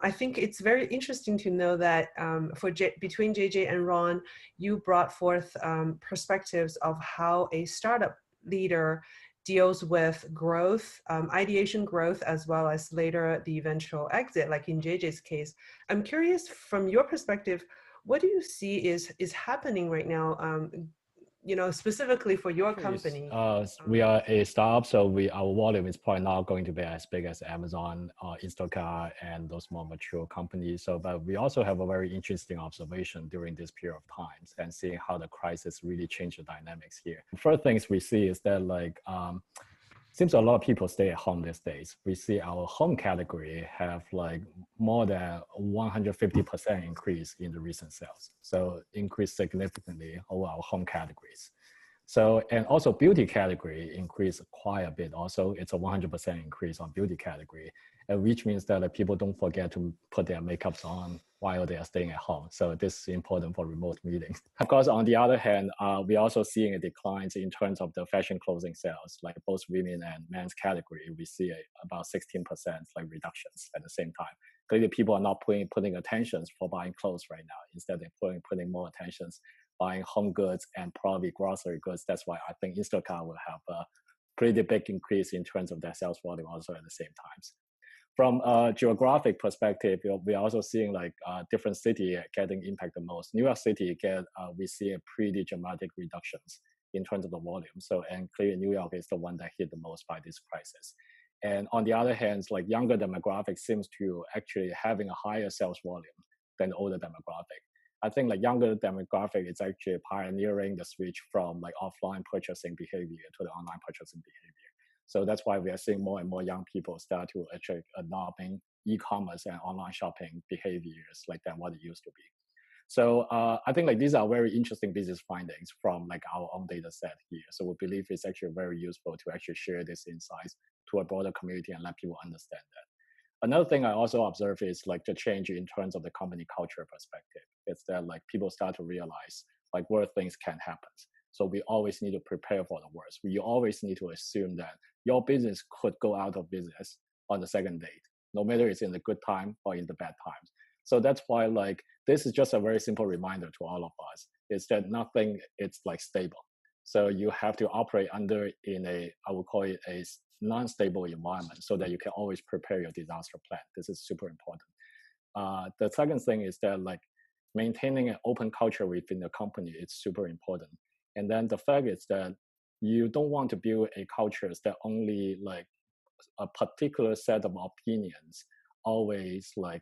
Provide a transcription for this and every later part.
I think it's very interesting to know that between JJ and Ron, you brought forth perspectives of how a startup leader deals with growth, ideation growth, as well as later the eventual exit, like in JJ's case. I'm curious from your perspective, what do you see is happening right now, specifically for your company? We are a startup, so our volume is probably not going to be as big as Amazon, Instacart, and those more mature companies. So, but we also have a very interesting observation during this period of times and seeing how the crisis really changed the dynamics here. First things we see is that seems a lot of people stay at home these days. We see our home category have like more than 150% increase in the recent sales. So increased significantly over our home categories. So, and also beauty category increased quite a bit. Also, it's a 100% increase on beauty category, which means that people don't forget to put their makeups on while they are staying at home. So this is important for remote meetings. Of course, on the other hand, we're also seeing a decline in terms of the fashion clothing sales, like both women and men's category. We see about 16% like reductions at the same time. Clearly, people are not putting attentions for buying clothes right now. Instead, they're putting more attentions buying home goods and probably grocery goods. That's why I think Instacart will have a pretty big increase in terms of their sales volume also at the same times. From a geographic perspective, we're also seeing like different cities getting impacted most. New York City, we see a pretty dramatic reductions in terms of the volume. So, and clearly New York is the one that hit the most by this crisis. And on the other hand, like younger demographic seems to actually having a higher sales volume than older demographic. I think like younger demographic is actually pioneering the switch from like offline purchasing behavior to the online purchasing behavior. So that's why we are seeing more and more young people start to actually adopting e-commerce and online shopping behaviors like than what it used to be. So I think like these are very interesting business findings from like our own data set here. So we believe it's actually very useful to actually share these insights to a broader community and let people understand that. Another thing I also observe is like the change in terms of the company culture perspective. It's that like people start to realize like where things can happen. So we always need to prepare for the worst. We always need to assume that your business could go out of business on the second date, no matter it's in the good time or in the bad times. So that's why like this is just a very simple reminder to all of us is that nothing is like stable. So you have to operate under I would call it a non-stable environment so that you can always prepare your disaster plan. This is super important. The second thing is that like maintaining an open culture within the company is super important. And then the fact is that you don't want to build a culture that only like a particular set of opinions always like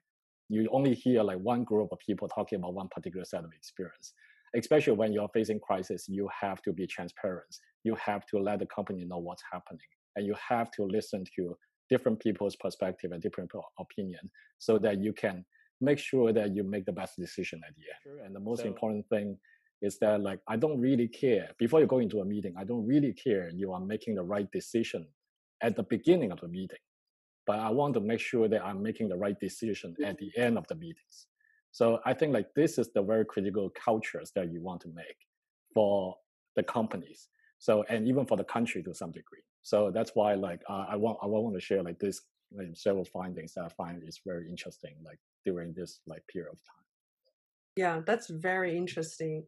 you only hear like one group of people talking about one particular set of experience. Especially when you're facing crisis, you have to be transparent. You have to let the company know what's happening. And you have to listen to different people's perspective and different opinion so that you can make sure that you make the best decision at the end. And the most important thing is that like, I don't really care. Before you go into a meeting, I don't really care you are making the right decision at the beginning of the meeting. But I want to make sure that I'm making the right decision at the end of the meetings. So I think like this is the very critical cultures that you want to make for the companies. So, and even for the country to some degree. So that's why like I want to share like this like, several findings that I find is very interesting like during this like period of time. Yeah, that's very interesting.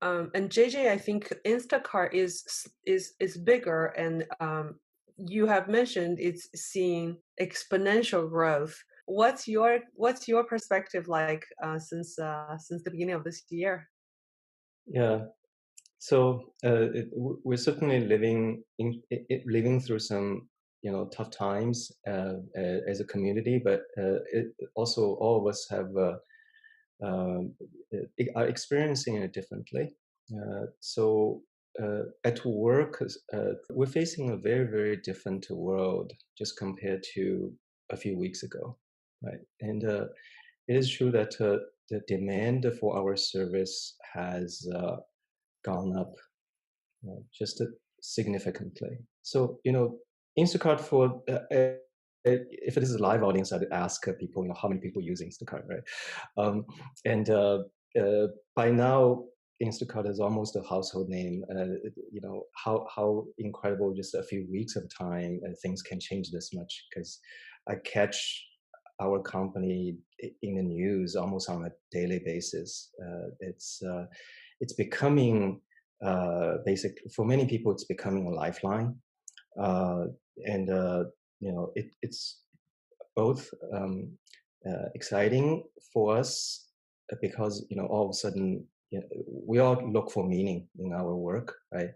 And JJ, I think Instacart is bigger, and you have mentioned it's seeing exponential growth. What's your perspective like since the beginning of this year? Yeah, so we're certainly living through some tough times as a community, but also all of us have are experiencing it differently. So at work, we're facing a very, very different world just compared to a few weeks ago, right? And it is true that the demand for our service has gone up just significantly. So, Instacart for if it is a live audience, I'd ask people, how many people use Instacart, right? And by now, Instacart is almost a household name. How incredible just a few weeks of time things can change this much. Because I catch our company in the news almost on a daily basis. It's becoming basically for many people, it's becoming a lifeline, uh, and it's both exciting for us because all of a sudden we all look for meaning in our work, right?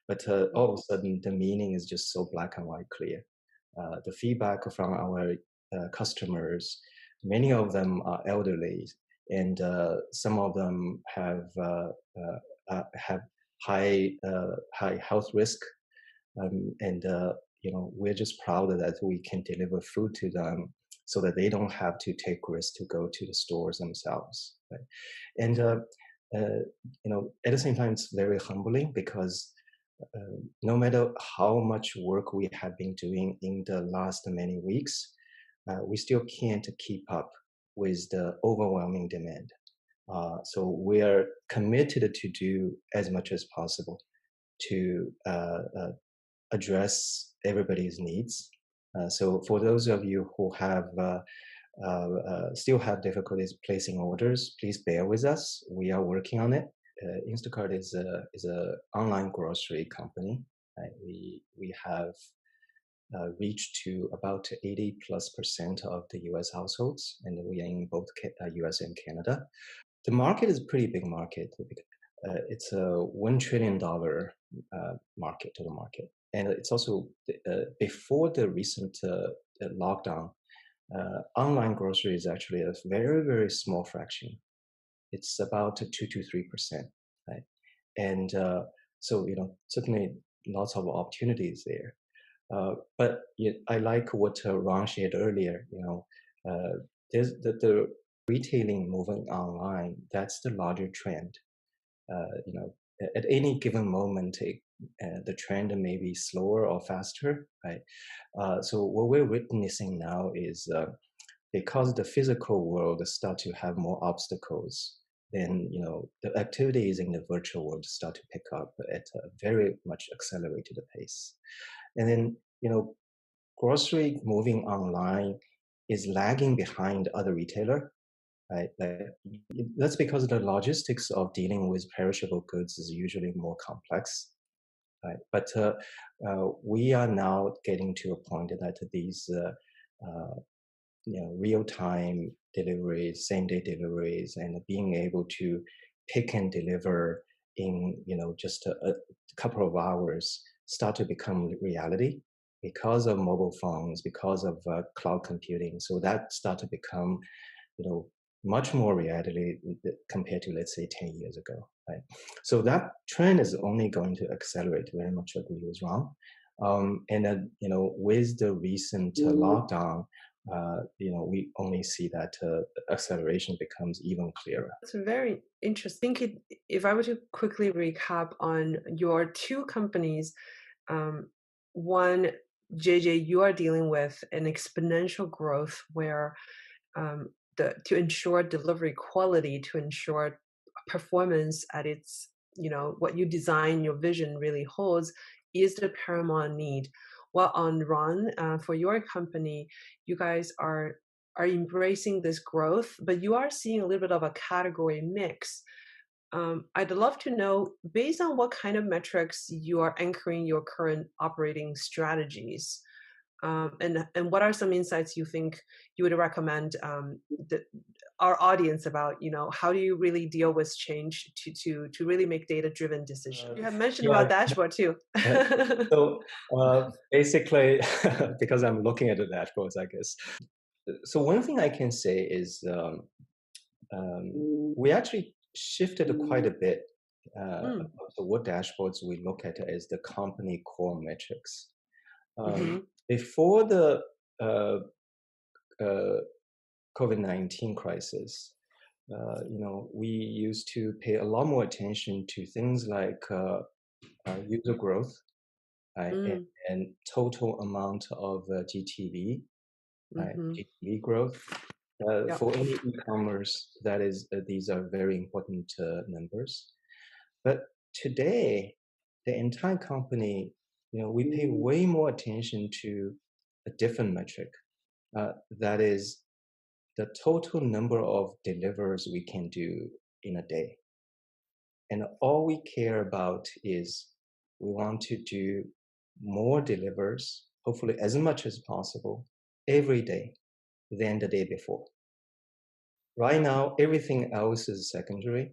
But all of a sudden the meaning is just so black and white clear. The feedback from our customers, many of them are elderly, and some of them have high health risk, and we're just proud that we can deliver food to them so that they don't have to take risks to go to the stores themselves, right? And at the same time, it's very humbling because no matter how much work we have been doing in the last many weeks, we still can't keep up with the overwhelming demand. So we are committed to do as much as possible to address everybody's needs. So for those of you who have still have difficulties placing orders, please bear with us. We are working on it. Instacart is a online grocery company. Right? We have reached to about 80+% of the U.S. households, and we are in both U.S. and Canada. The market is a pretty big market. It's a $1 trillion market, total market. And it's also, before the recent lockdown, online grocery is actually a very, very small fraction. It's about 2 to 3%, right? And so, certainly lots of opportunities there. But I like what Rong shared earlier, there's the retailing moving online, that's the larger trend. At any given moment, the trend may be slower or faster, right? So what we're witnessing now is because the physical world start to have more obstacles, then the activities in the virtual world start to pick up at a very much accelerated pace. And then grocery moving online is lagging behind other retailer. Right? That's because the logistics of dealing with perishable goods is usually more complex. Right? But we are now getting to a point that these real-time deliveries, same-day deliveries, and being able to pick and deliver in just a couple of hours start to become reality because of mobile phones, because of cloud computing. So that start to become much more reality compared to, let's say, 10 years ago, right? So that trend is only going to accelerate. Very much agree with Ron. And then, with the recent lockdown, we only see that acceleration becomes even clearer. It's very interesting. If I were to quickly recap on your two companies, one, JJ, you are dealing with an exponential growth where to ensure delivery quality, to ensure performance at its, what you design, your vision really holds, is the paramount need. While on Run, for your company, you guys are embracing this growth, but you are seeing a little bit of a category mix. I'd love to know, based on what kind of metrics you are anchoring your current operating strategies, and what are some insights you think you would recommend our audience about, how do you really deal with change to really make data-driven decisions? You have mentioned about dashboard too. So basically, because I'm looking at the dashboards, I guess. So one thing I can say is we actually shifted quite a bit. So what dashboards we look at as the company core metrics. Before the COVID-19 crisis, we used to pay a lot more attention to things like user growth, right? And total amount of GTV, right? GTV growth. For any e-commerce, that is, these are very important numbers. But today, the entire company, we pay way more attention to a different metric. That is the total number of delivers we can do in a day. And all we care about is we want to do more delivers, hopefully as much as possible, every day than the day before. Right now, everything else is secondary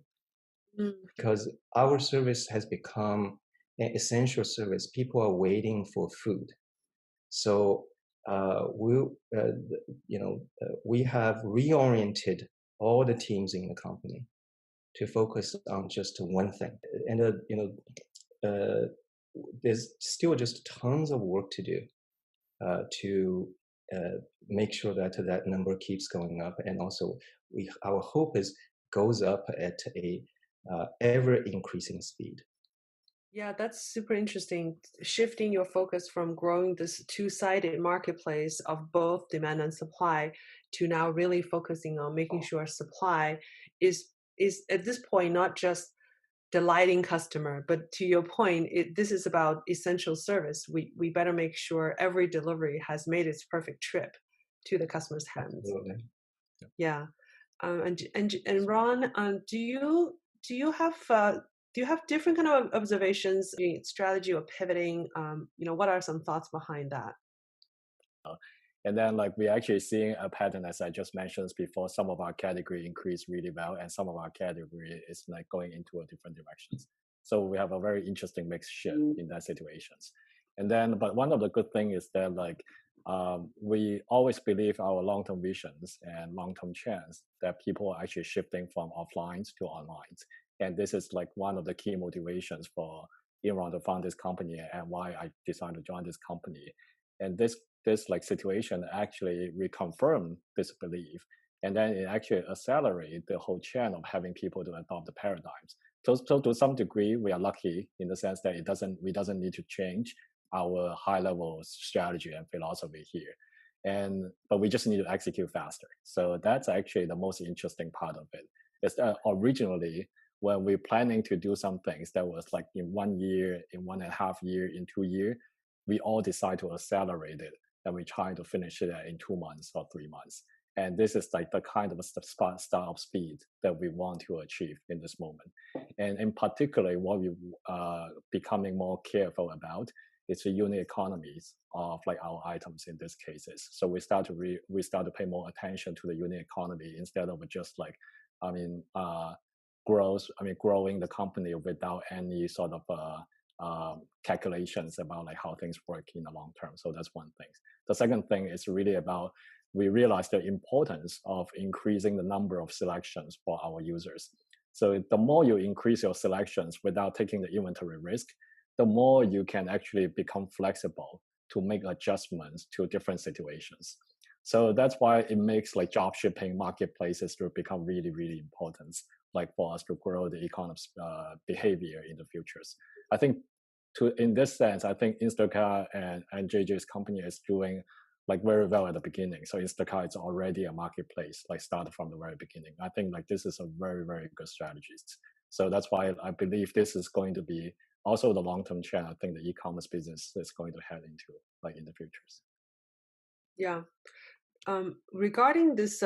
because our service has become an essential service. People are waiting for food. So we have reoriented all the teams in the company to focus on just one thing. And there's still just tons of work to do to make sure that that number keeps going up, and also our hope is goes up at a ever increasing speed. Yeah, that's super interesting. Shifting your focus from growing this two-sided marketplace of both demand and supply to now really focusing on making sure supply is at this point not just delighting customer, but to your point, this is about essential service. We better make sure every delivery has made its perfect trip to the customer's hands. Absolutely. Yeah, and Ron, do you have different kind of observations, strategy or pivoting? What are some thoughts behind that? And then like we're actually seeing a pattern, as I just mentioned before, some of our category increase really well and some of our category is like going into a different directions. So we have a very interesting mix shift in that situations. And then, but one of the good thing is that like we always believe our long-term visions and long-term trends that people are actually shifting from offline to online. And this is like one of the key motivations for Elon to found this company and why I decided to join this company. And this like situation actually reconfirm this belief, and then it actually accelerate the whole chain of having people to adopt the paradigms. So to some degree, we are lucky in the sense that we doesn't need to change our high level strategy and philosophy here, but we just need to execute faster. So that's actually the most interesting part of it. Is that originally when we're planning to do some things that was like in 1 year, in 1.5 year, in 2 years, we all decide to accelerate it and we're trying to finish it in 2 months or 3 months. And this is like the kind of a startup speed that we want to achieve in this moment. And in particular, what we are becoming more careful about is the unit economies of like our items in these cases. So we start to pay more attention to the unit economy instead of just like, growing the company without any sort of calculations about like how things work in the long term. So that's one thing. The second thing is really about we realize the importance of increasing the number of selections for our users. So the more you increase your selections without taking the inventory risk, the more you can actually become flexible to make adjustments to different situations. So that's why it makes like job shipping marketplaces to become really, really important, like for us to grow the e-commerce behavior in the futures. I think in this sense, I think Instacart and JJ's company is doing like very well at the beginning. So Instacart is already a marketplace, like started from the very beginning. I think like this is a very, very good strategy. So that's why I believe this is going to be also the long-term trend. I think the e-commerce business is going to head into like in the futures. Yeah. Regarding this,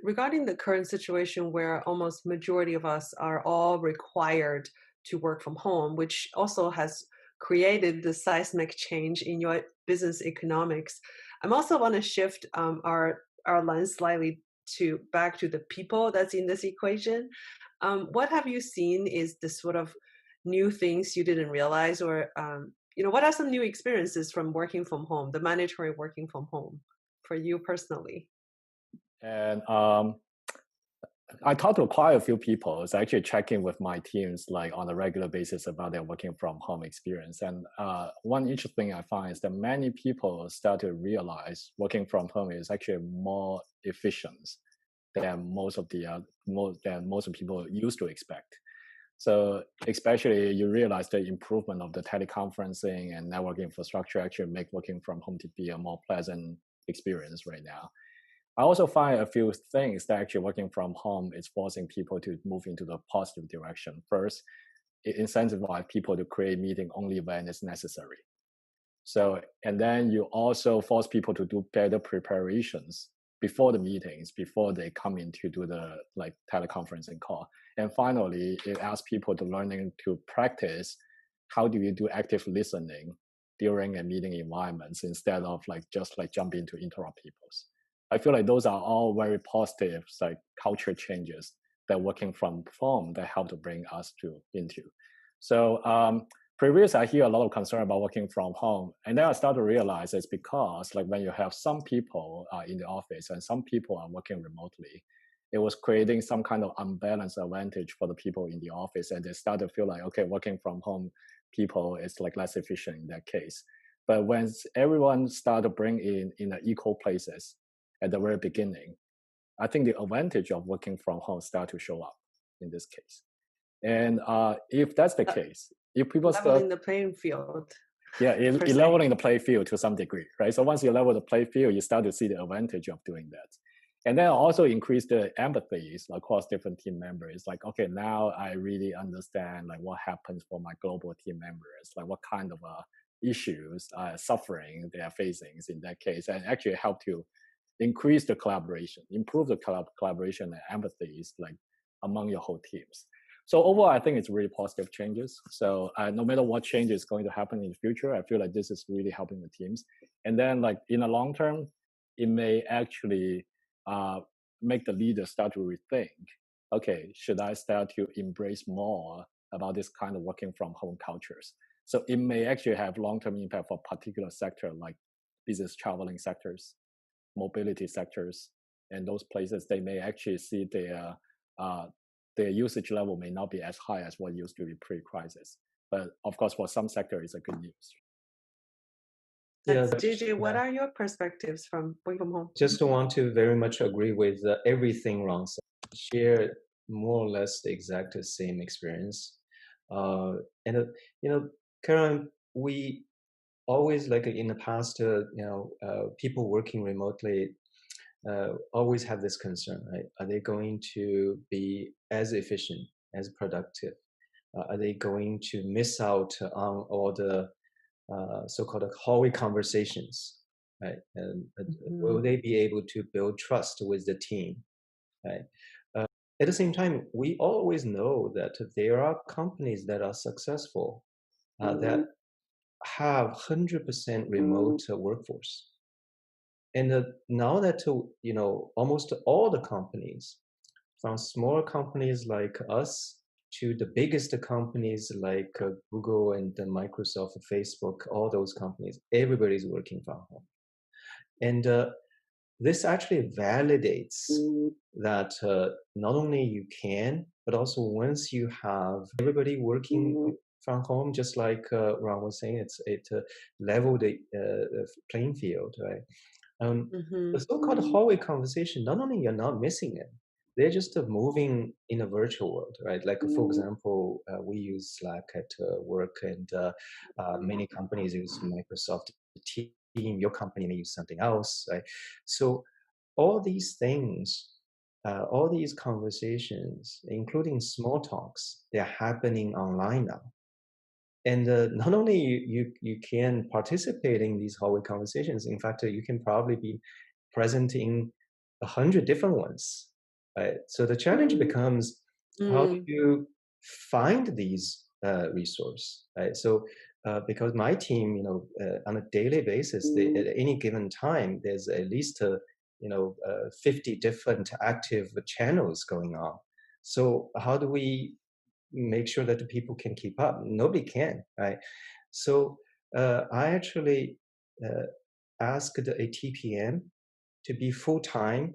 regarding the current situation where almost majority of us are all required to work from home, which also has created the seismic change in your business economics, I'm also want to shift our lens slightly back to the people that's in this equation. What have you seen is the sort of new things you didn't realize, or what are some new experiences from working from home, the mandatory working from home for you personally? And I talked to quite a few people. It's actually checking with my teams like on a regular basis about their working from home experience. And one interesting thing I find is that many people start to realize working from home is actually more efficient than most of people used to expect. So especially you realize the improvement of the teleconferencing and network infrastructure actually make working from home to be a more pleasant experience right now. I also find a few things that actually working from home is forcing people to move into the positive direction. First, it incentivizes people to create meeting only when it's necessary. So, and then you also force people to do better preparations before the meetings, before they come in to do the like teleconferencing call. And finally, it asks people to learning to practice how do you do active listening during a meeting environments instead of like just like jump in to interrupt people's. I feel like those are all very positive like culture changes that working from home that help to bring us into. So previous, I hear a lot of concern about working from home, and then I start to realize it's because like when you have some people in the office and some people are working remotely, it was creating some kind of unbalanced advantage for the people in the office, and they start to feel like, okay, working from home people is like less efficient in that case. But when everyone start to bring in the equal places at the very beginning, I think the advantage of working from home start to show up in this case. And if that's the case, if people leveling the playing field. Yeah, it leveling the play field to some degree, right? So once you level the play field, you start to see the advantage of doing that. And then also increase the empathies across different team members. Like, okay, now I really understand like what happens for my global team members, like what kind of issues, suffering they are facing in that case, and actually help to increase the collaboration, improve the collaboration and empathies like among your whole teams. So overall, I think it's really positive changes. So no matter what change is going to happen in the future, I feel like this is really helping the teams. And then like in the long term, it may actually make the leader start to rethink, okay, should I start to embrace more about this kind of working from home cultures? So it may actually have long-term impact for particular sector like business traveling sectors, mobility sectors, and those places. They may actually see their usage level may not be as high as what used to be pre-crisis. But of course, for some sectors, it's a good news. Yeah, JJ, what are your perspectives from working from home? Just want to very much agree with everything Rong said. Share more or less the exact same experience. And Karen, we always like in the past, people working remotely always have this concern, right? Are they going to be as efficient, as productive? Are they going to miss out on all the so-called hallway conversations, right? And will they be able to build trust with the team, right? At the same time, we always know that there are companies that are successful that have 100% remote workforce. And now that almost all the companies, from small companies like us to the biggest companies like Google and Microsoft, Facebook, all those companies, everybody's working from home. And this actually validates that not only you can, but also once you have everybody working from home, just like Ron was saying, it leveled the playing field, right? The so-called hallway conversation, not only you're not missing it, they're just moving in a virtual world, right? Like, for example, we use Slack at work, and many companies use Microsoft Teams. Your company may use something else, right? So all these things, all these conversations, including small talks, they're happening online now. And not only you can participate in these hallway conversations, in fact, you can probably be present in 100 different ones, right? So the challenge becomes how do you find these resources, right? So because my team, on a daily basis, at any given time, there's at least 50 different active channels going on. So how do we make sure that the people can keep up? Nobody can, right? So I actually asked a TPM to be full-time,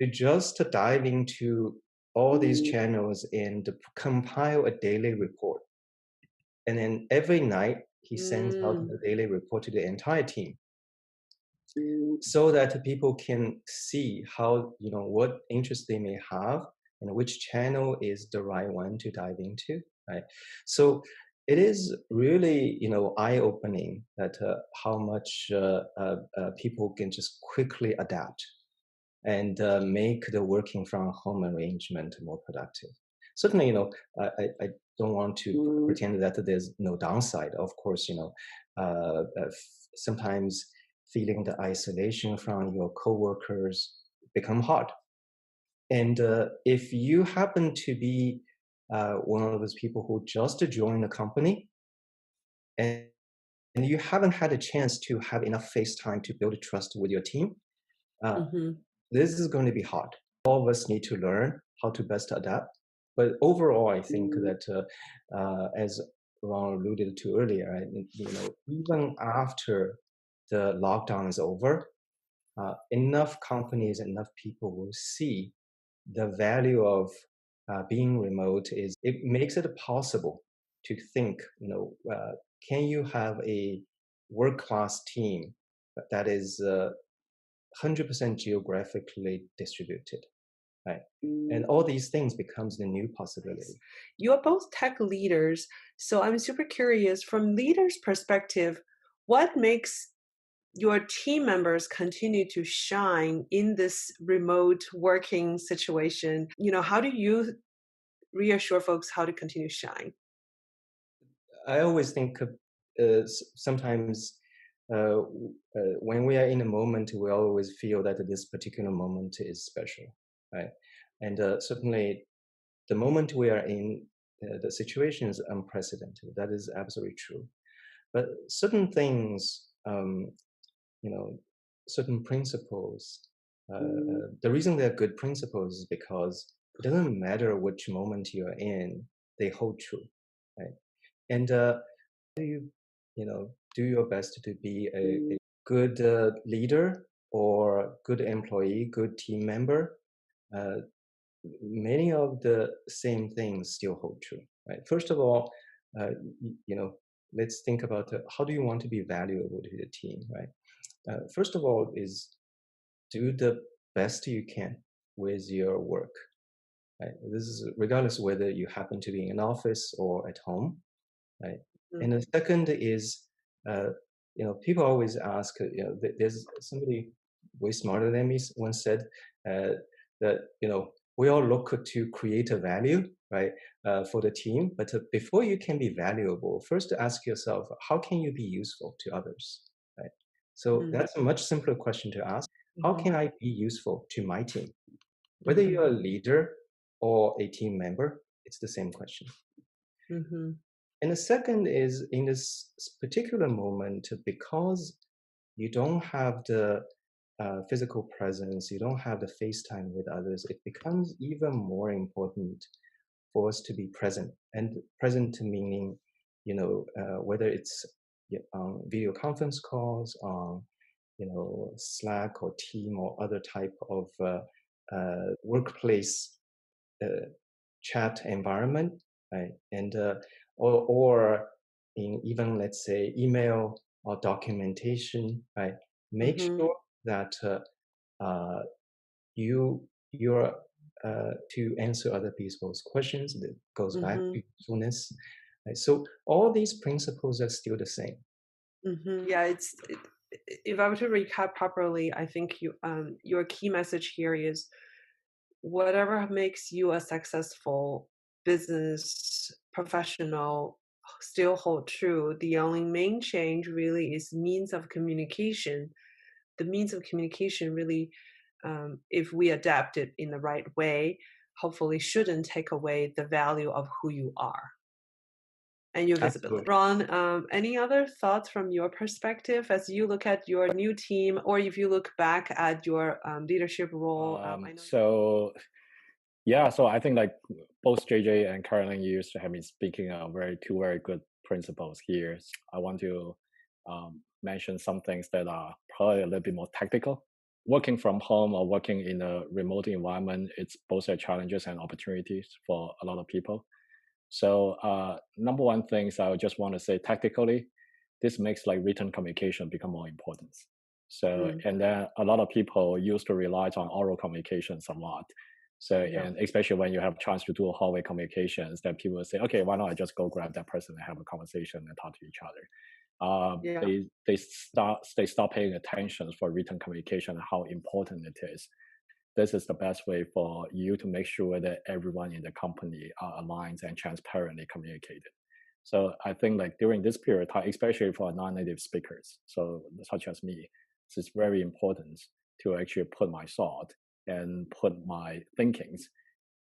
to just dive into all these channels and compile a daily report. And then every night he sends out the daily report to the entire team, so that people can see how, what interest they may have and which channel is the right one to dive into, right? So it is really, eye-opening that how much people can just quickly adapt and make the working from home arrangement more productive. Certainly, I don't want to pretend that there's no downside. Of course, sometimes feeling the isolation from your coworkers, become hard. And if you happen to be one of those people who just joined the company and, and you haven't had a chance to have enough face time to build trust with your team, Mm-hmm. this is going to be hard. All of us need to learn how to best adapt. But overall, I think that as Ron alluded to earlier, even after the lockdown is over, enough companies, enough people will see the value of being remote. Is it makes it possible to think, can you have a world-class team that is 100% geographically distributed, right? And all these things becomes the new possibility. You are both tech leaders, so I'm super curious from leaders' perspective, what makes your team members continue to shine in this remote working situation? How do you reassure folks how to continue to shine? I always think sometimes when we are in a moment, we always feel that this particular moment is special, right? And certainly the moment we are in, the situation is unprecedented. That is absolutely true. But certain things, certain principles, the reason they're good principles is because it doesn't matter which moment you're in, they hold true, right? And do your best to be a good leader or good employee, good team member. Uh, Many of the same things still hold true, right? First of all, let's think about how do you want to be valuable to the team, right? First of all, is do the best you can with your work. Right? This is regardless whether you happen to be in an office or at home, right? And the second is, people always ask. There's somebody way smarter than me once said that we all look to create a value, right, for the team. But before you can be valuable, first ask yourself, how can you be useful to others, right? So that's a much simpler question to ask. How can I be useful to my team? Whether you're a leader or a team member, it's the same question. And the second is, in this particular moment, because you don't have the physical presence, you don't have the FaceTime with others, it becomes even more important for us to be present. And present meaning, whether it's on video conference calls, on Slack or Team or other type of workplace chat environment, right? And or in even, let's say, email or documentation, right? Make sure that you're to answer other people's questions. That goes back to usefulness. Right? So all these principles are still the same. Yeah, if I were to recap properly, I think your key message here is whatever makes you a successful business professional still hold true. The only main change really is means of communication. The means of communication really, if we adapt it in the right way, hopefully shouldn't take away the value of who you are and your visibility. Absolutely. Ron, any other thoughts from your perspective as you look at your new team, or if you look back at your leadership role? So I think like both JJ and Caroline used to have been speaking of two very good principles here. I want to mention some things that are probably a little bit more tactical. Working from home or working in a remote environment, it's both challenges and opportunities for a lot of people. So number one things I would just want to say tactically, this makes like written communication become more important. So, and then a lot of people used to rely on oral communications a lot. So, and especially when you have a chance to do hallway communications, then people will say, okay, why don't I just go grab that person and have a conversation and talk to each other? They stop paying attention for written communication and how important it is. This is the best way for you to make sure that everyone in the company are aligned and transparently communicated. So I think like during this period of time, especially for non-native speakers, so such as me, it's very important to actually put my thought and put my thinkings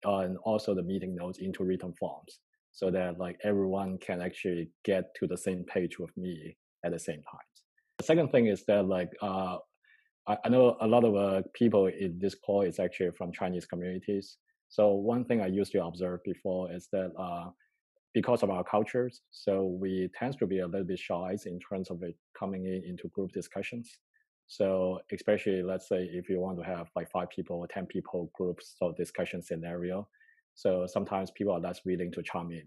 and also the meeting notes into written forms so that like everyone can actually get to the same page with me at the same time. The second thing is that like I know a lot of people in this call is actually from Chinese communities. So one thing I used to observe before is that because of our cultures, so we tend to be a little bit shy in terms of it coming into group discussions. So especially, let's say if you want to have like 5 people or 10 people groups or discussion scenario, so sometimes people are less willing to chime in.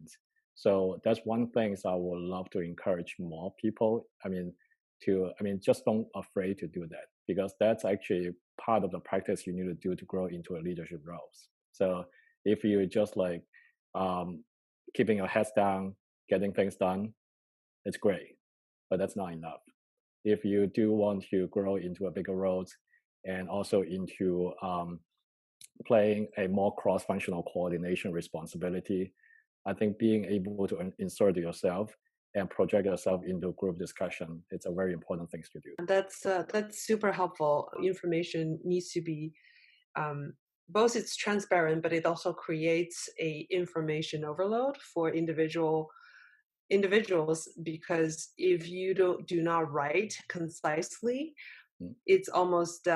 So that's one thing I would love to encourage more people. Just don't afraid to do that because that's actually part of the practice you need to do to grow into a leadership roles. So if you just like um, keeping your heads down, getting things done, it's great, but that's not enough. If you do want to grow into a bigger role and also into playing a more cross-functional coordination responsibility, I think being able to insert yourself and project yourself into group discussion, it's a very important thing to do. That's super helpful. Information needs to be both it's transparent, but it also creates a information overload for individuals because if you do not write concisely, it's almost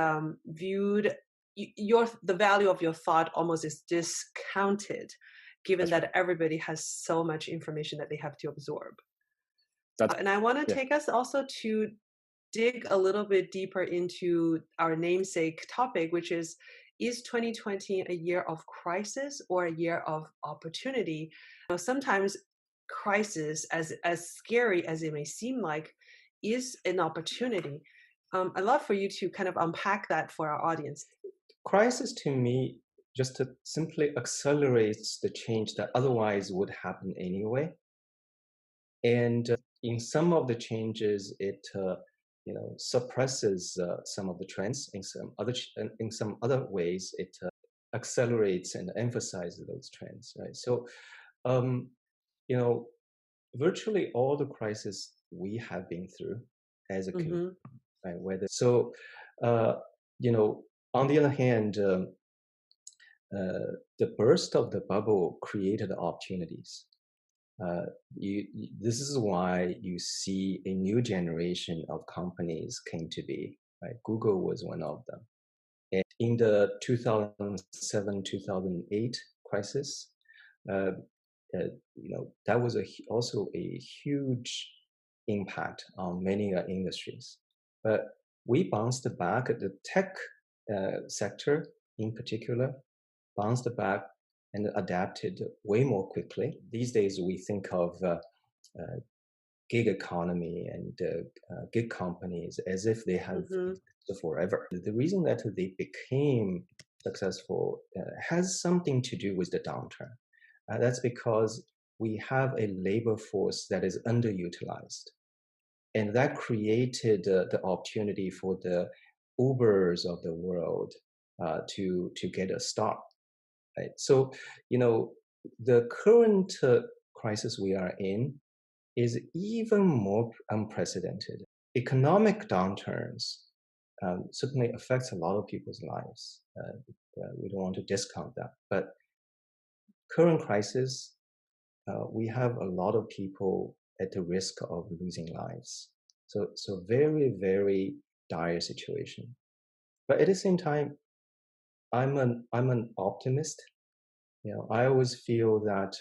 viewed the value of your thought almost is discounted, given That's that everybody has so much information that they have to absorb. right. And I want to Yeah. take us also to dig a little bit deeper into our namesake topic, which is 2020 a year of crisis or a year of opportunity? Sometimes crisis, as scary as it may seem like, is an opportunity. I'd love for you to kind of unpack that for our audience. Crisis to me just simply accelerates the change that otherwise would happen anyway. And in some of the changes, it suppresses some of the trends. In some other ways, it accelerates and emphasizes those trends. Right. So, you know, virtually all the crises we have been through as a community, right? Whether so, uh, on the other hand, the burst of the bubble created opportunities. Uh, this is why you see a new generation of companies came to be. Right? Google was one of them. And in the 2007-2008 crisis, uh, that was also a huge impact on many industries. But we bounced back. The tech sector, in particular, bounced back and adapted way more quickly. These days, we think of gig economy and gig companies as if they have existed forever. The reason that they became successful has something to do with the downturn. That's because we have a labor force that is underutilized. And that created the opportunity for the Ubers of the world to get a start. Right? So, the current crisis we are in is even more unprecedented. Economic downturns certainly affects a lot of people's lives. We don't want to discount that, but current crisis, we have a lot of people at the risk of losing lives. So very, very dire situation. But at the same time, I'm an optimist. I always feel that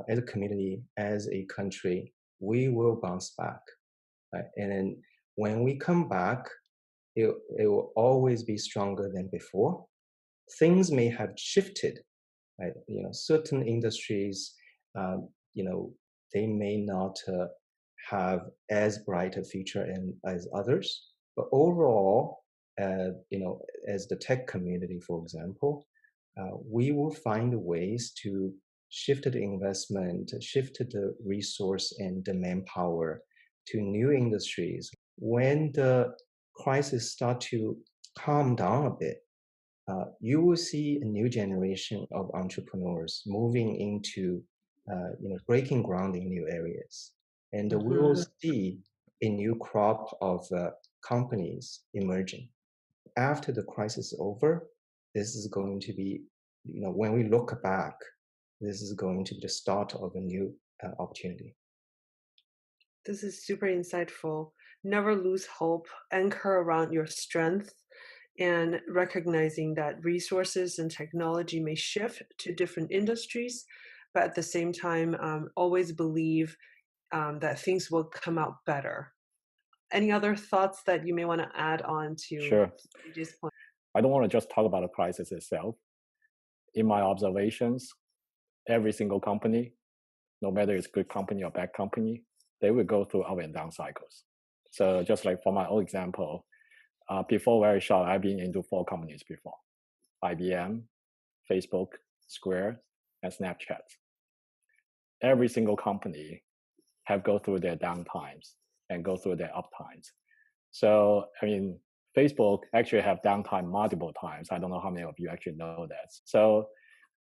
as a community, as a country, we will bounce back. Right? And then when we come back, it will always be stronger than before. Things may have shifted. Right? Certain industries, they may not have as bright a future as others. But overall, as the tech community, for example, we will find ways to shift the investment, shift the resource and the manpower to new industries. When the crisis start to calm down a bit, you will see a new generation of entrepreneurs moving into, breaking ground in new areas, and we will see a new crop of companies emerging. after the crisis is over, this is going to be, when we look back, this is going to be the start of a new opportunity. This is super insightful. Never lose hope, anchor around your strength, and recognizing that resources and technology may shift to different industries, but at the same time, always believe that things will come out better. Any other thoughts that you may want to add on to Sure. JJ's point? I don't want to just talk about the crisis itself. In my observations, every single company, no matter it's good company or bad company, they will go through up and down cycles. So just like for my own example, before Verishop, I've been into 4 companies before: IBM, Facebook, Square, and Snapchat. Every single company have go through their down times and go through their up times. So, I mean, Facebook actually have downtime multiple times. I don't know how many of you actually know that. So,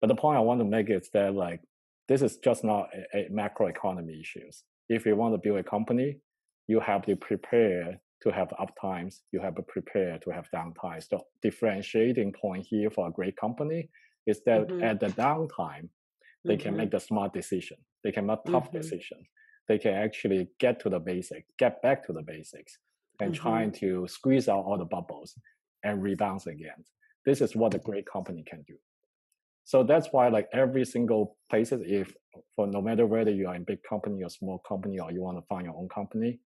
but the point I want to make is that like, this is just not a macroeconomy issues. If you want to build a company, you have to prepare to have up times. You have to prepare to have downtimes. The differentiating point here for a great company is that at the downtime, they can make the smart decision. They can make tough decisions. They can actually get to the basics, get back to the basics, and trying to squeeze out all the bubbles and rebound again. This is what a great company can do. So that's why like every single places, if for no matter whether you are in big company or small company, or you want to find your own company,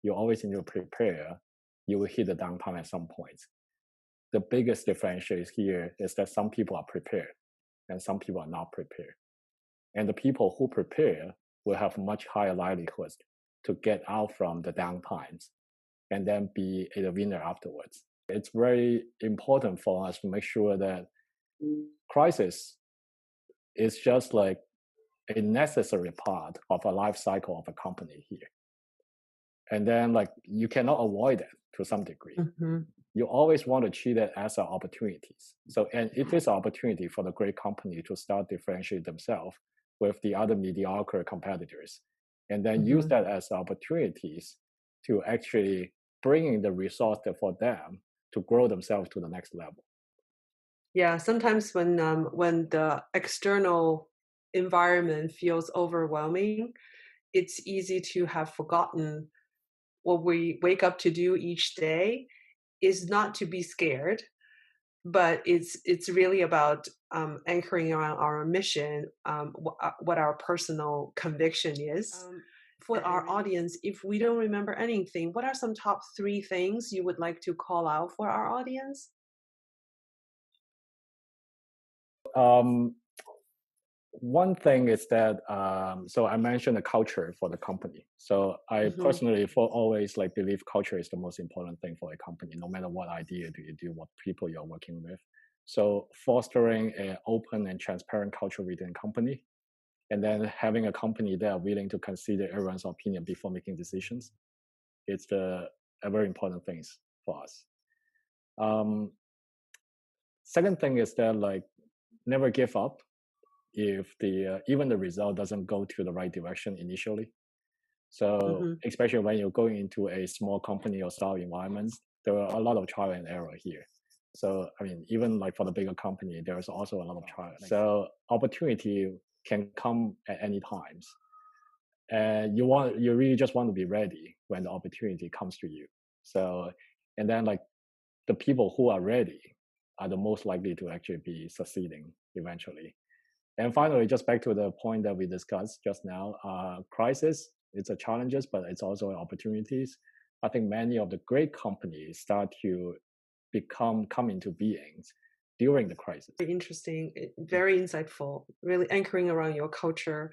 you always need to prepare. You will hit the downtime at some point. The biggest differentiation here is that some people are prepared and some people are not prepared. And the people who prepare will have much higher likelihood to get out from the downtimes and then be a winner afterwards. It's very important for us to make sure that crisis is just like a necessary part of a life cycle of a company here. And then like you cannot avoid it to some degree. You always want to treat it as an opportunities. So, and it is an opportunity for the great company to start differentiate themselves with the other mediocre competitors, and then use that as opportunities to actually bring in the resource for them to grow themselves to the next level. Yeah, sometimes when the external environment feels overwhelming, it's easy to have forgotten what we wake up to do each day is not to be scared, but it's really about anchoring around our mission, what our personal conviction is. For our audience, if we don't remember anything, what are some top 3 things you would like to call out for our audience? One thing is that so I mentioned the culture for the company. So I personally always like believe culture is the most important thing for a company, no matter what idea do you do, what people you're working with. So fostering an open and transparent culture within a company, and then having a company that are willing to consider everyone's opinion before making decisions, it's a very important things for us. Second thing is that like never give up if the even the result doesn't go to the right direction initially. So especially when you're going into a small company or startup environment, there are a lot of trial and error here. So I mean, even like for the bigger company, there is also a lot of trial. So opportunity can come at any times, and you really just want to be ready when the opportunity comes to you. So, and then like the people who are ready are the most likely to actually be succeeding eventually. And finally, just back to the point that we discussed just now, crisis, it's a challenges, but it's also opportunities. I think many of the great companies start to come into beings during the crisis. Very interesting, very insightful, really anchoring around your culture,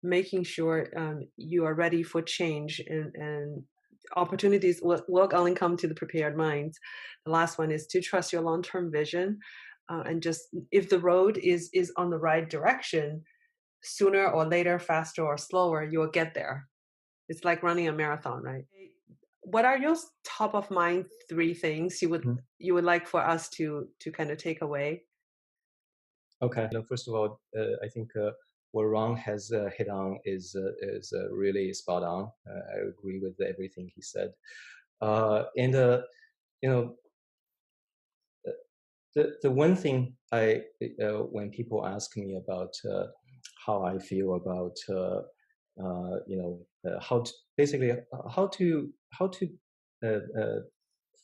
making sure you are ready for change, and opportunities will only come to the prepared minds. The last one is to trust your long-term vision, and just if the road is on the right direction, sooner or later, faster or slower, you will get there. It's like running a marathon, right? What are your top of mind 3 things you would like for us to kind of take away? Okay. First of all, I think what Rong has hit on is really spot on. I agree with everything he said. And you know, the one thing when people ask me about how I feel about how to basically how to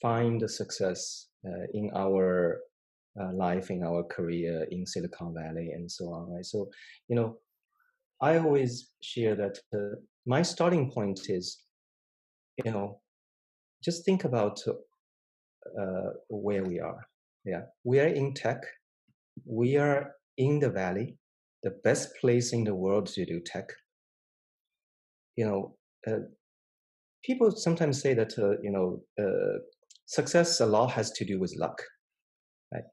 find the success in our life, in our career in Silicon Valley and so on, right? So, I always share that my starting point is, just think about where we are. Yeah, we are in tech. We are in the valley, the best place in the world to do tech. People sometimes say that success a lot has to do with luck. Right?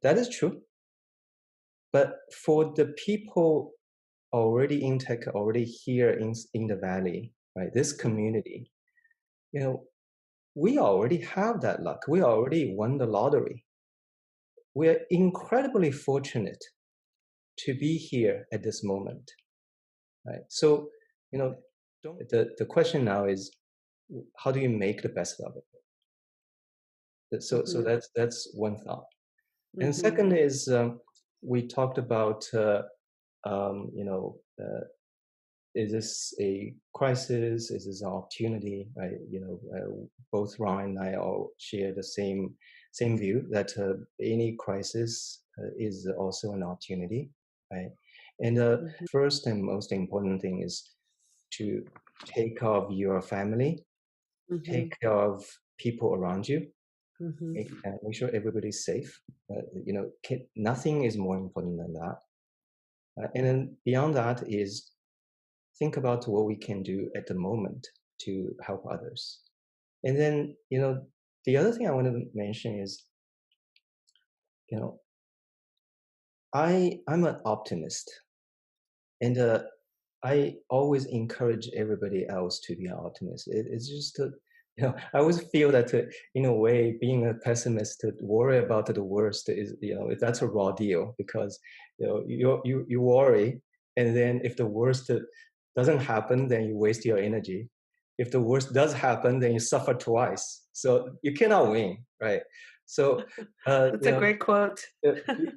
That is true. But for the people already in tech, already here in the valley, right? This community, we already have that luck. We already won the lottery. We're incredibly fortunate to be here at this moment, right? So, the question now is, how do you make the best of it? So that's one thought. And second is, we talked about, is this a crisis? Is this an opportunity? Right? Both Ron and I all share the same view that any crisis is also an opportunity, right? And first and most important thing is to take care of your family, take care of people around you, make sure everybody's safe. Nothing is more important than that. And then beyond that is think about what we can do at the moment to help others. And then, the other thing I want to mention is, I'm an optimist, and I always encourage everybody else to be an optimist. It's just, I always feel that in a way, being a pessimist, to worry about the worst is, that's a raw deal, because you worry, and then if the worst doesn't happen, then you waste your energy. If the worst does happen, then you suffer twice. So you cannot win, right? So that's a great quote.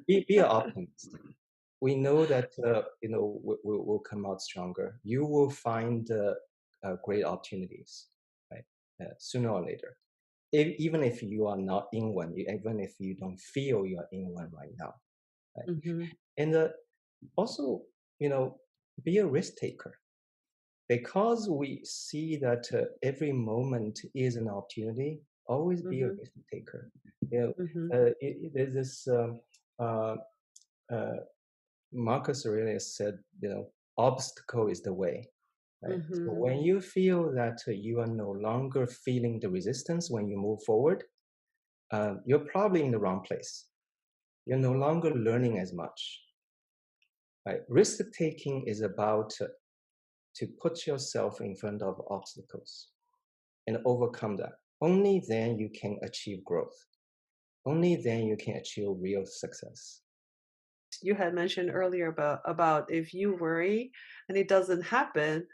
be an optimist. We know that we'll come out stronger. You will find great opportunities, right? Sooner or later, even if you are not in one, even if you don't feel you are in one right now, right? And also, be a risk taker, because we see that every moment is an opportunity. Always be a risk taker. There's this. Marcus Aurelius said, obstacle is the way. Right? So when you feel that you are no longer feeling the resistance when you move forward, you're probably in the wrong place. You're no longer learning as much. Right? Risk taking is about to put yourself in front of obstacles and overcome that. Only then you can achieve growth. Only then you can achieve real success. You had mentioned earlier about if you worry and it doesn't happen,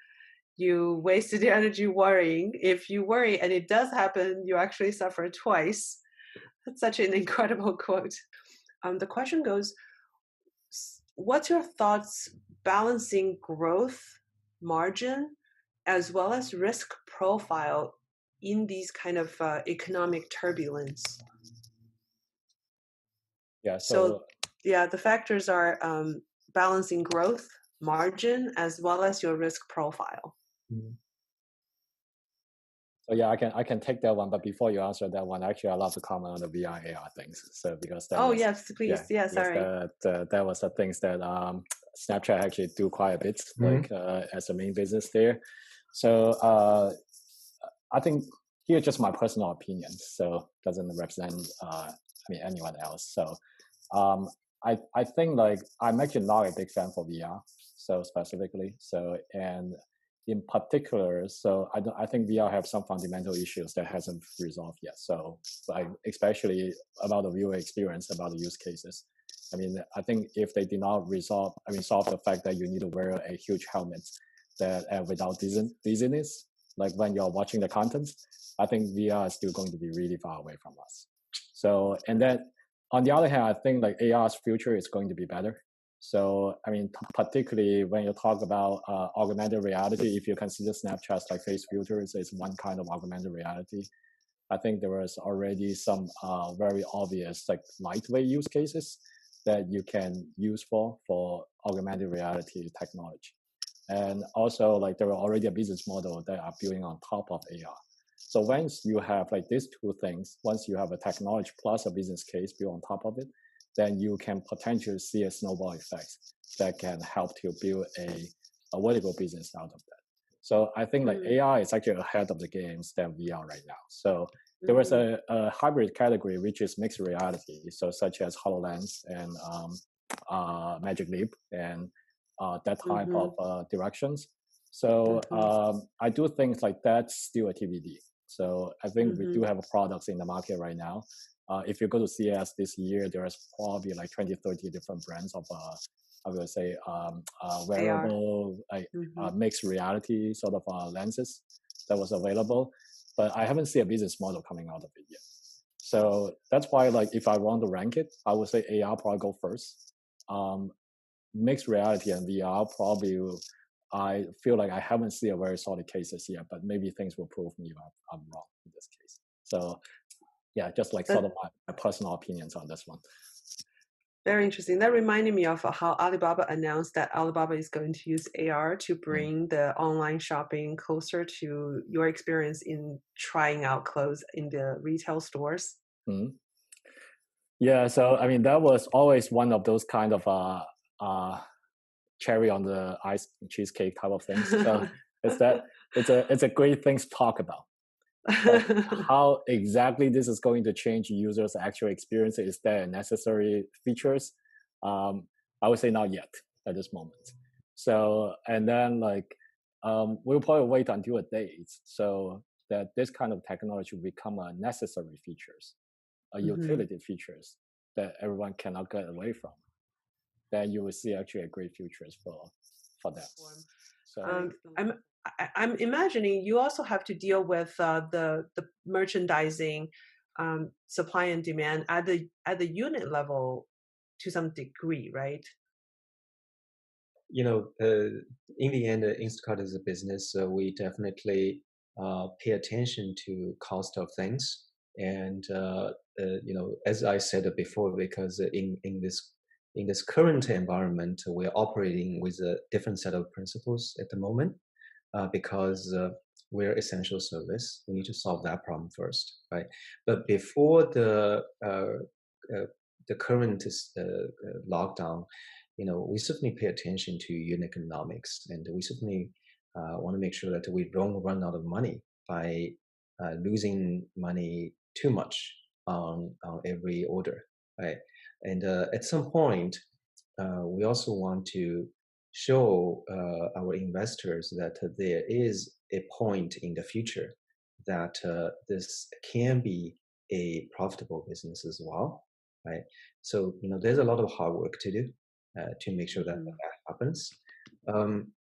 you wasted your energy worrying. If you worry and it does happen, you actually suffer twice. That's such an incredible quote. The question goes, what's your thoughts balancing growth, margin, as well as risk profile in these kind of economic turbulence? Yeah. So the factors are balancing growth, margin, as well as your risk profile. So yeah, I can take that one. But before you answer that one, actually, I'd love to comment on the VR AR things. So because that was, yes, please. Yeah, sorry. That was the things that Snapchat actually do quite a bit, like as a main business there. So I think here just my personal opinion. So doesn't represent anyone else. So I think like I'm actually not a big fan for VR. So specifically, and in particular, so I think VR have some fundamental issues that hasn't resolved yet. So like especially about the viewer experience, about the use cases. I think if they did not solve the fact that you need to wear a huge helmet that without dizziness, like when you're watching the content, I think VR is still going to be really far away from us. So, and then On the other hand, I think like AR's future is going to be better. So, I mean, particularly when you talk about augmented reality, if you consider Snapchat's like face filters is one kind of augmented reality, I think there was already some very obvious like lightweight use cases that you can use for augmented reality technology. And also like there are already a business model that are building on top of AR. So once you have like these two things, once you have a technology plus a business case built on top of it, then you can potentially see a snowball effect that can help to build a vertical business out of that. So I think like AR is actually ahead of the games than VR right now. So there was a hybrid category which is mixed reality, so such as HoloLens and Magic Leap and that type of directions. So I do think like that's still a TBD. So I think we do have products in the market right now. If you go to CES this year, there's probably like 20, 30 different brands of, I would say, wearable, mixed reality sort of lenses that was available. But I haven't seen a business model coming out of it yet. So that's why, like, if I want to rank it, I would say AR probably go first. Mixed reality and VR probably, I feel like I haven't seen a very solid cases yet, but maybe things will prove me if I'm wrong in this case. So yeah, just like sort of my personal opinions on this one. Very interesting. That reminded me of how Alibaba announced that Alibaba is going to use AR to bring the online shopping closer to your experience in trying out clothes in the retail stores. Yeah, so I mean that was always one of those kind of cherry on the ice cheesecake type of things. So it's a great thing to talk about. But how exactly this is going to change users' actual experience, is there necessary features? I would say not yet at this moment. So, and then like, we'll probably wait until a date so that this kind of technology will become a necessary features, a utility features that everyone cannot get away from. Then you will see actually a great futures for that. So I'm imagining you also have to deal with the merchandising supply and demand at the unit level to some degree, right? You know, in the end, Instacart is a business, so we definitely pay attention to cost of things. And you know, as I said before, because in this current environment, we're operating with a different set of principles at the moment, because we're essential service. We need to solve that problem first, right? But before the current lockdown, you know, we certainly pay attention to unit economics, and we certainly want to make sure that we don't run out of money by losing money too much on every order, right? And at some point, we also want to show our investors that there is a point in the future that this can be a profitable business as well, right? So, you know, there's a lot of hard work to do to make sure that that happens. I'm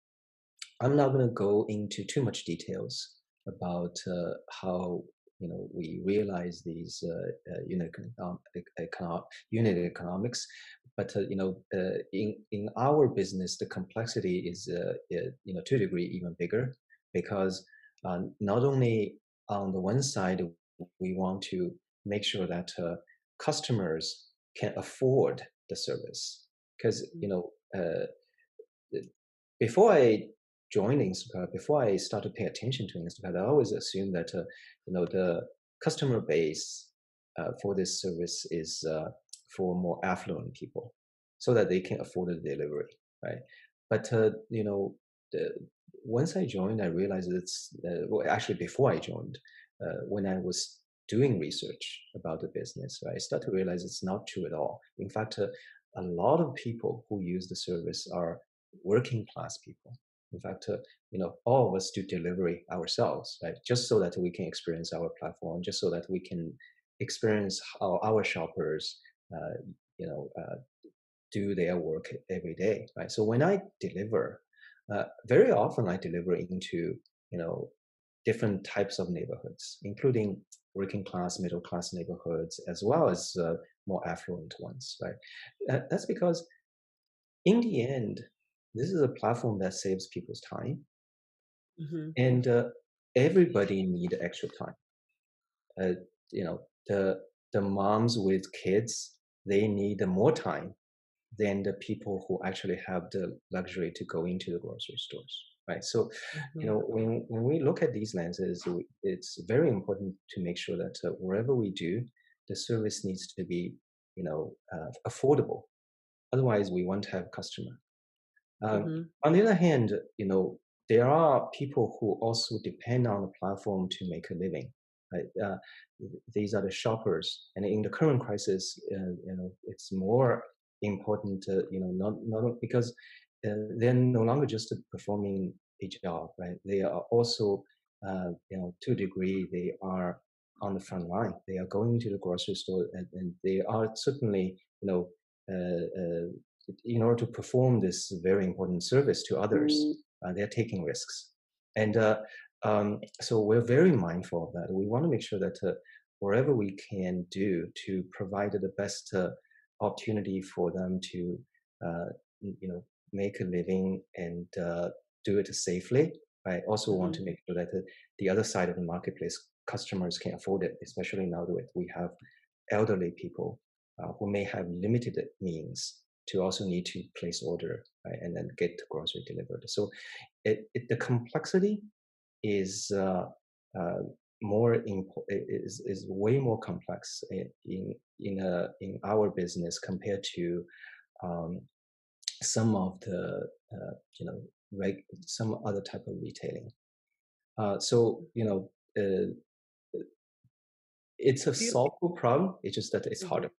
not going to go into too much details about how, you know, we realize these unit economics, but you know, in our business, the complexity is you know, to a degree even bigger, because not only on the one side we want to make sure that customers can afford the service, because you know, before I joined Instacart, before I started paying attention to Instacart, I always assumed that you know, the customer base for this service is for more affluent people, so that they can afford the delivery, right? But you know, once I joined, I realized it's well, actually before I joined, when I was doing research about the business, right, I started to realize it's not true at all. In fact, a lot of people who use the service are working class people. In fact, you know, all of us do delivery ourselves, right? Just so that we can experience our platform, just so that we can experience how our shoppers, you know, do their work every day, right? So when I deliver, very often I deliver into, you know, different types of neighborhoods, including working class, middle class neighborhoods, as well as more affluent ones, right? That's because in the end, this is a platform that saves people's time, and everybody need extra time. Uh, you know, the moms with kids, they need more time than the people who actually have the luxury to go into the grocery stores, right? So, when we look at these lenses, it's very important to make sure that wherever we do, the service needs to be, affordable. Otherwise, we won't have customer. On the other hand, there are people who also depend on the platform to make a living. Right? These are the shoppers, and in the current crisis, it's more important. Not because they're no longer just performing a job, right? They are also, to a degree, they are on the front line. They are going to the grocery store, and they are certainly, in order to perform this very important service to others, they're taking risks. And so we're very mindful of that. We want to make sure that wherever we can do to provide the best opportunity for them to, make a living and do it safely. I also want to make sure that the other side of the marketplace, customers can afford it, especially now that we have elderly people who may have limited means to also need to place order, right, and then get the grocery delivered. So the complexity is is way more complex in our business compared to some of the some other type of retailing. It's a solvable problem. It's just that it's harder.